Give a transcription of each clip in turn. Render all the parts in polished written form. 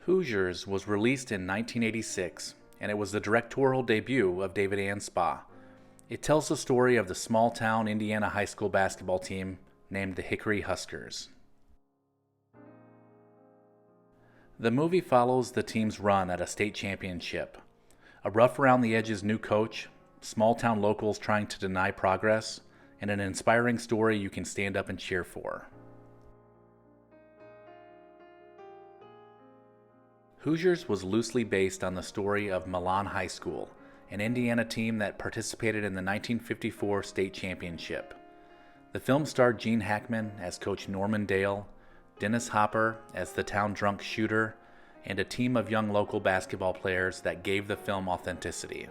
Hoosiers was released in 1986, and it was the directorial debut of David Anspaugh. It tells the story of the small-town Indiana high school basketball team named the Hickory Huskers. The movie follows the team's run at a state championship. A rough-around-the-edges new coach, small-town locals trying to deny progress, and an inspiring story you can stand up and cheer for. Hoosiers was loosely based on the story of Milan High School, an Indiana team that participated in the 1954 state championship. The film starred Gene Hackman as Coach Norman Dale, Dennis Hopper as the town drunk shooter, and a team of young local basketball players that gave the film authenticity.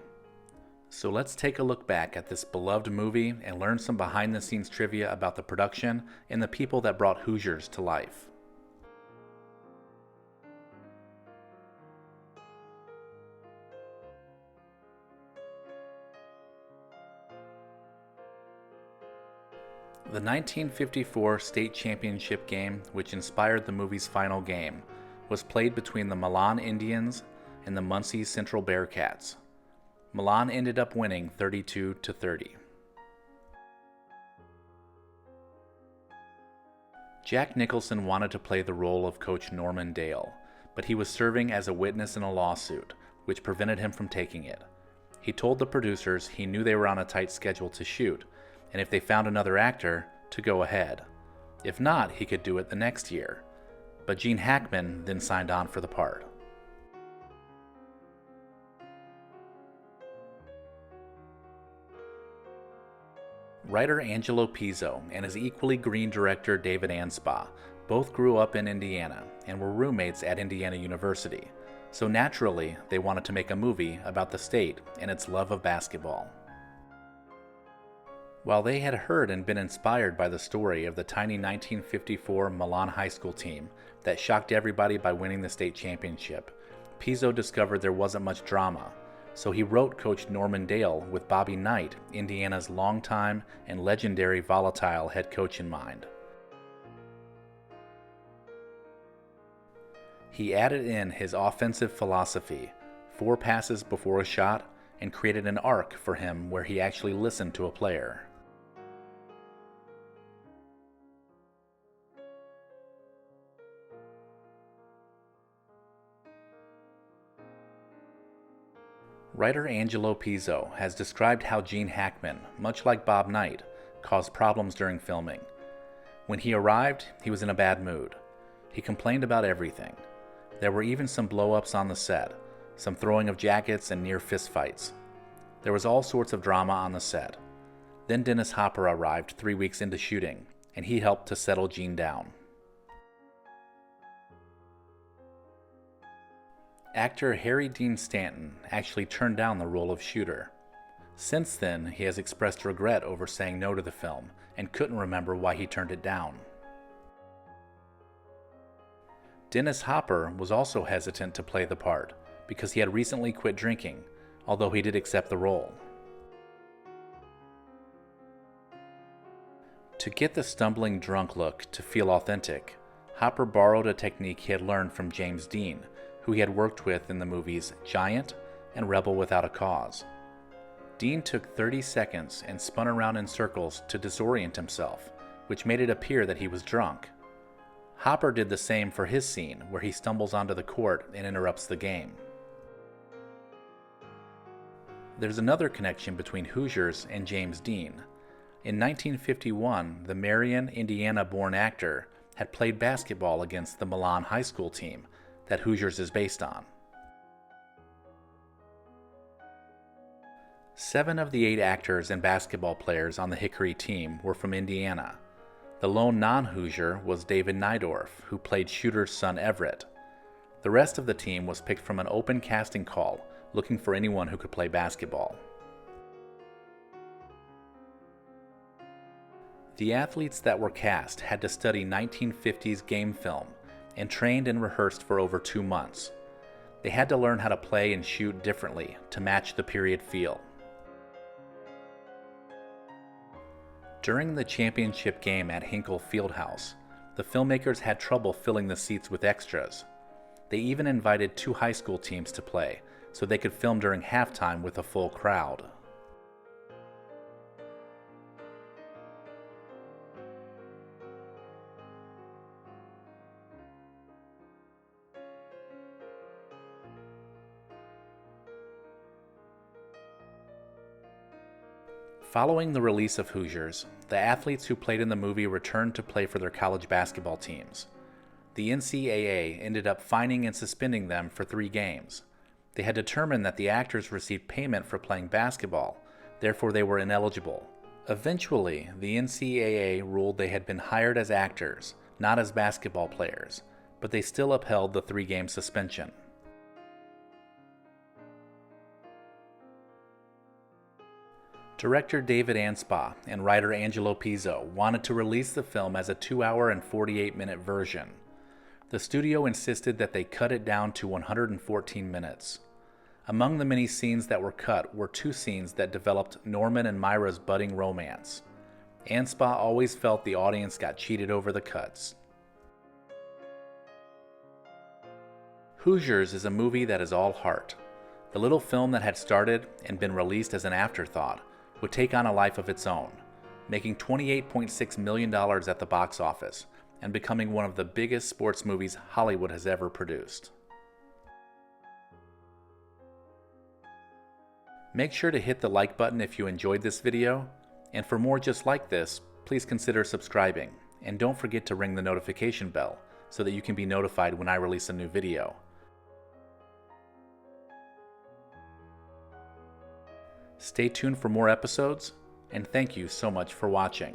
So let's take a look back at this beloved movie and learn some behind-the-scenes trivia about the production and the people that brought Hoosiers to life. The 1954 state championship game, which inspired the movie's final game, was played between the Milan Indians and the Muncie Central Bearcats. Milan ended up winning 32-30. Jack Nicholson wanted to play the role of Coach Norman Dale, but he was serving as a witness in a lawsuit, which prevented him from taking it. He told the producers he knew they were on a tight schedule to shoot, and if they found another actor, to go ahead. If not, he could do it the next year. But Gene Hackman then signed on for the part. Writer Angelo Pizzo and his equally green director David Anspaugh both grew up in Indiana and were roommates at Indiana University, so naturally they wanted to make a movie about the state and its love of basketball. While they had heard and been inspired by the story of the tiny 1954 Milan High School team that shocked everybody by winning the state championship, Pizzo discovered there wasn't much drama, so he wrote Coach Norman Dale with Bobby Knight, Indiana's longtime and legendary volatile head coach, in mind. He added in his offensive philosophy, 4 passes before a shot, and created an arc for him where he actually listened to a player. Writer Angelo Pizzo has described how Gene Hackman, much like Bob Knight, caused problems during filming. When he arrived, he was in a bad mood. He complained about everything. There were even some blow-ups on the set, some throwing of jackets and near fistfights. There was all sorts of drama on the set. Then Dennis Hopper arrived 3 weeks into shooting, and he helped to settle Gene down. Actor Harry Dean Stanton actually turned down the role of shooter. Since then, he has expressed regret over saying no to the film and couldn't remember why he turned it down. Dennis Hopper was also hesitant to play the part because he had recently quit drinking, although he did accept the role. To get the stumbling drunk look to feel authentic, Hopper borrowed a technique he had learned from James Dean, who he had worked with in the movies Giant and Rebel Without a Cause. Dean took 30 seconds and spun around in circles to disorient himself, which made it appear that he was drunk. Hopper did the same for his scene, where he stumbles onto the court and interrupts the game. There's another connection between Hoosiers and James Dean. In 1951, the Marion, Indiana-born actor had played basketball against the Milan High School team that Hoosiers is based on. 7 of the 8 actors and basketball players on the Hickory team were from Indiana. The lone non-Hoosier was David Nydorf, who played Shooter's son Everett. The rest of the team was picked from an open casting call looking for anyone who could play basketball. The athletes that were cast had to study 1950s game film and trained and rehearsed for over 2 months. They had to learn how to play and shoot differently to match the period feel. During the championship game at Hinkle Fieldhouse, the filmmakers had trouble filling the seats with extras. They even invited 2 high school teams to play, so they could film during halftime with a full crowd. Following the release of Hoosiers, the athletes who played in the movie returned to play for their college basketball teams. The NCAA ended up fining and suspending them for 3 games. They had determined that the actors received payment for playing basketball, therefore they were ineligible. Eventually, the NCAA ruled they had been hired as actors, not as basketball players, but they still upheld the 3-game suspension. Director David Anspaugh and writer Angelo Pizzo wanted to release the film as a 2-hour and 48-minute version. The studio insisted that they cut it down to 114 minutes. Among the many scenes that were cut were 2 scenes that developed Norman and Myra's budding romance. Anspaugh always felt the audience got cheated over the cuts. Hoosiers is a movie that is all heart. The little film that had started and been released as an afterthought would take on a life of its own, making $28.6 million at the box office and becoming one of the biggest sports movies Hollywood has ever produced. Make sure to hit the like button if you enjoyed this video, and for more just like this, please consider subscribing, and don't forget to ring the notification bell so that you can be notified when I release a new video. Stay tuned for more episodes, and thank you so much for watching.